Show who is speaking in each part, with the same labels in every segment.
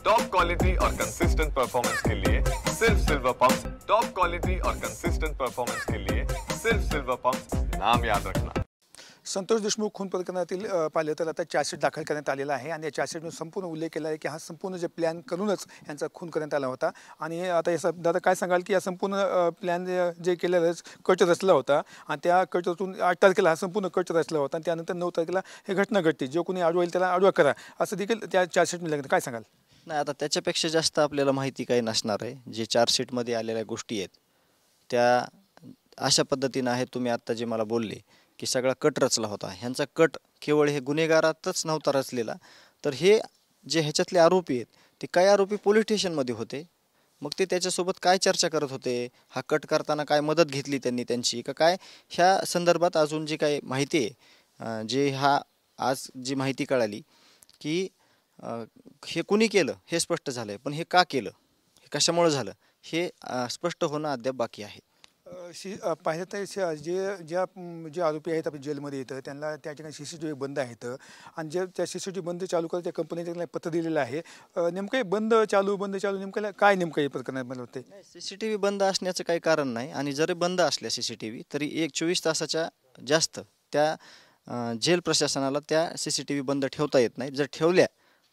Speaker 1: Top quality और consistent performance के लिए सिर्फ सिल्वर पंप्स। टॉप क्वालिटी और कंसिस्टेंट परफॉर्मेंस के लिए सिर्फ सिल्वर पंप्स, नाम याद रखना।
Speaker 2: संतोष देशमुख खून प्रकरणातील पाहिलं तर आता चार्जशीट दाखल करण्यात आलेला आहे आणि या चार्जशीटमध्ये संपूर्ण उल्लेख केला आहे की हा संपूर्ण जे प्लॅन करूनच यांचा खून करण्यात आला होता। आणि आता या दादा काय सांगाल की या संपूर्ण प्लॅन जे केलेलं कट रचला होता आणि त्या कटतून 8 तारखेला हा संपूर्ण कट रचला होता आणि त्यानंतर 9 तारखेला हे घटना घडते, जो कोणी आडवा येईल त्याला आडवा करा असं देखील त्या चार्जशीटमध्ये लागतं, काय सांगाल?
Speaker 3: नाही, आता त्याच्यापेक्षा जास्त आपल्याला माहिती काही नसणार आहे। जे चार्जशीटमध्ये आलेल्या गोष्टी आहेत त्या अशा पद्धतीने आहेत, तुम्ही आत्ता जे मला बोलले की सगळा कट रचला होता, ह्यांचा कट केवळ हे गुन्हेगारातच नव्हता रचलेला, तर हे जे ह्याच्यातले आरोपी आहेत ते काही आरोपी पोलीस स्टेशनमध्ये होते, मग ते त्याच्यासोबत काय चर्चा करत होते, हा कट करताना काय मदत घेतली त्यांनी त्यांची का काय, ह्या संदर्भात अजून जी काही माहिती आहे, जे आज जी माहिती कळाली की हे कुणी केलं हे स्पष्ट झालं आहे, पण हे का केलं, हे कशामुळे झालं हे स्पष्ट होणं अद्याप बाकी आहे।
Speaker 2: पाहिलं तर जे आरोपी आहेत आपण जेलमध्ये येतं त्यांना त्या ठिकाणी CCTV बंद आहेत आणि जे त्या CCTV बंद चालू करत त्या कंपनीने त्यांना पत्र दिलेलं आहे। नेमकं बंद चालू नेमकं काय नेमकं हे प्रकरण मला होते?
Speaker 3: CCTV बंद असण्याचं काही कारण नाही आणि जरी बंद असल्या CCTV तरी 24 तासाच्या जास्त त्या जेल प्रशासनाला त्या CCTV बंद ठेवता येत नाही। जर ठेवल्या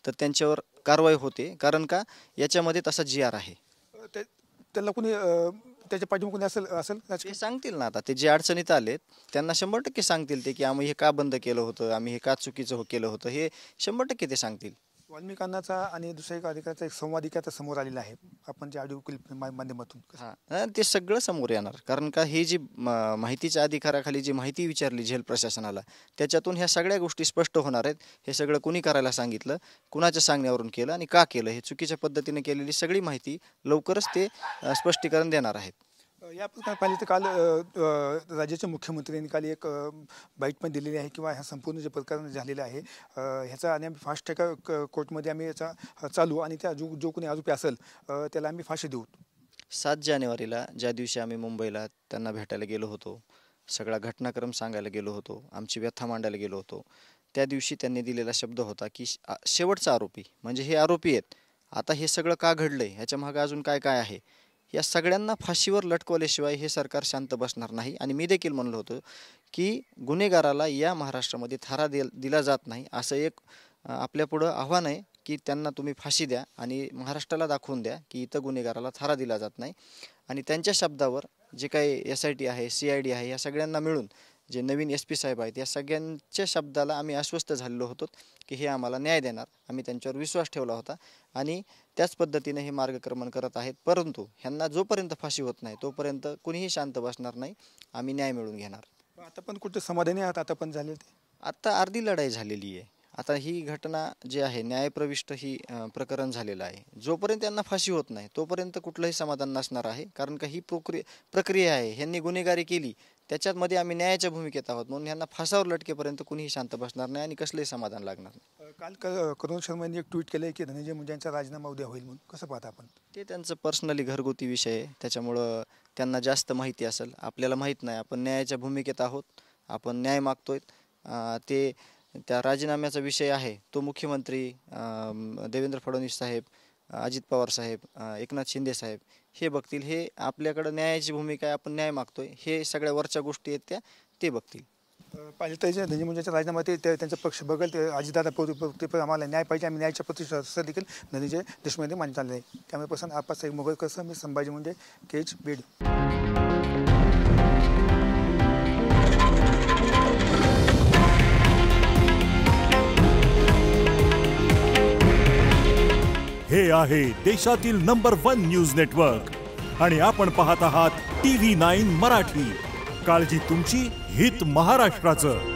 Speaker 3: तर त्यांच्यावर कारवाई होते, कारण का याच्यामध्ये तसा GR आहे।
Speaker 2: त्याला कोणी त्याच्या पाठीमागे कोणी असेल
Speaker 3: ते सांगतील ना, आता ते जे अडचणीत आलेत त्यांना 100% सांगतील ते की आम्ही हे का बंद केलं होतं, आम्ही हे का चुकीचं केलं होतं, हे 100% ते सांगतील।
Speaker 2: वाल्मिकी अण्णांचा आणि दुसऱ्या एका अधिकाऱ्याचा एक संवादिका समोर आलेला आहे आपण जे ऑडिओ क्लिप माध्यमातून,
Speaker 3: हां ते सगळं समोर येणार, कारण का हे जी माहितीच्या अधिकाराखाली जी माहिती विचारली जेल प्रशासनाला त्याच्यातून ह्या सगळ्या गोष्टी स्पष्ट होणार आहेत। हे सगळं कुणी करायला सांगितलं, कुणाच्या सांगण्यावरून केलं आणि का केलं, हे चुकीच्या पद्धतीने केलेली सगळी माहिती लवकरच ते स्पष्टीकरण देणार आहेत।
Speaker 2: या प्रकारे पाहिलं तर काल राज्याचे मुख्यमंत्र्यांनी काल एक बाईट पण दिलेली आहे किंवा ह्या संपूर्ण जे प्रकरण झालेलं आहे ह्याचा आणि आम्ही फास्ट ट्रॅक कोर्टमध्ये आम्ही याचा चालू आणि त्या जो कोणी आरोपी असेल त्याला आम्ही फाशी देऊ।
Speaker 3: 7 जानेवारीला ज्या दिवशी आम्ही मुंबईला त्यांना भेटायला गेलो होतो, सगळा घटनाक्रम सांगायला गेलो होतो, आमची व्यथा मांडायला गेलो होतो, त्या दिवशी त्यांनी दिलेला शब्द होता की शेवटचा आरोपी म्हणजे हे आरोपी आहेत, आता हे सगळं का घडलंय, ह्याच्या मागे अजून काय काय आहे, या सगळ्यांना फाशीवर लटकवल्याशिवाय हे सरकार शांत बसणार नाही। आणि मी देखील म्हणलो होतो की गुन्हेगाराला या महाराष्ट्रामध्ये थारा दिला जात नाही, असं एक आपल्यापुढं आव्हान आहे की त्यांना तुम्ही फाशी द्या आणि महाराष्ट्राला दाखवून द्या की इथं गुन्हेगाराला थारा दिला जात नाही। आणि त्यांच्या शब्दावर जे काही SIT आहे, CID आहे, या सगळ्यांना मिळून जे नवीन SP साहेब आहेत या सगळ्यांच्या शब्दाला आम्ही आश्वस्त झालेलो होतो की हे आम्हाला न्याय देणार, आम्ही त्यांच्यावर विश्वास ठेवला होता आणि त्याच पद्धतीने हे मार्गक्रमण करत आहेत। परंतु ह्यांना जोपर्यंत फाशी होत नाही तोपर्यंत कुणीही शांत बसणार नाही, आम्ही न्याय मिळवून घेणार।
Speaker 2: आता पण कुठे समाधानी आहात? आता पण झाले ते
Speaker 3: आता अर्धी लढाई झालेली आहे। आता ही घटना जी आहे न्यायप्रविष्ट ही प्रकरण झालेलं आहे, जोपर्यंत त्यांना फाशी होत नाही तोपर्यंत कुठलंही समाधान नसणार आहे, कारण का ही प्रक्रिया आहे, ह्यांनी गुन्हेगारी केली त्याच्यामध्ये आम्ही न्यायाच्या भूमिकेत आहोत, म्हणून ह्यांना फासावर लटकेपर्यंत कुणीही शांत बसणार नाही आणि कसलंही समाधान लागणार नाही।
Speaker 2: काल करुण शर्मा यांनी एक ट्विट केलं की धनंजय मुंडे यांचा राजीनामा उद्या होईल, म्हणून कसं पाहता आपण?
Speaker 3: ते त्यांचं पर्सनली घरगुती विषय आहे, त्याच्यामुळं त्यांना जास्त माहिती असेल, आपल्याला माहीत नाही। आपण न्यायाच्या भूमिकेत आहोत, आपण न्याय मागतोय। ते त्या राजीनाम्याचा विषय आहे तो मुख्यमंत्री देवेंद्र फडणवीस साहेब, अजित पवार साहेब, एकनाथ शिंदे साहेब हे बघतील। हे आपल्याकडे न्यायाची भूमिका आहे, आपण न्याय मागतोय, हे सगळ्या वरच्या गोष्टी आहेत ते बघतील।
Speaker 2: पाहिलं तर धनंजय मुंडेंचा राजीनामा ते त्यांचा पक्ष बघेल, ते अजितदादा आम्हाला न्याय पाहिजे, आम्ही न्यायाच्या प्रतिष्ठा असं देखील धनंजय देशमुख यांनी मान्य झालेलं आहे। त्यामुळे पासून आपासाहेब मोगलकर, मी संभाजी मुंडे, केज बीड।
Speaker 4: हे आहे देशातील नंबर 1 न्यूज नेटवर्क आणि आपण पाहत आहात TV9 मराठी। काळजी तुमची, हित महाराष्ट्राचं।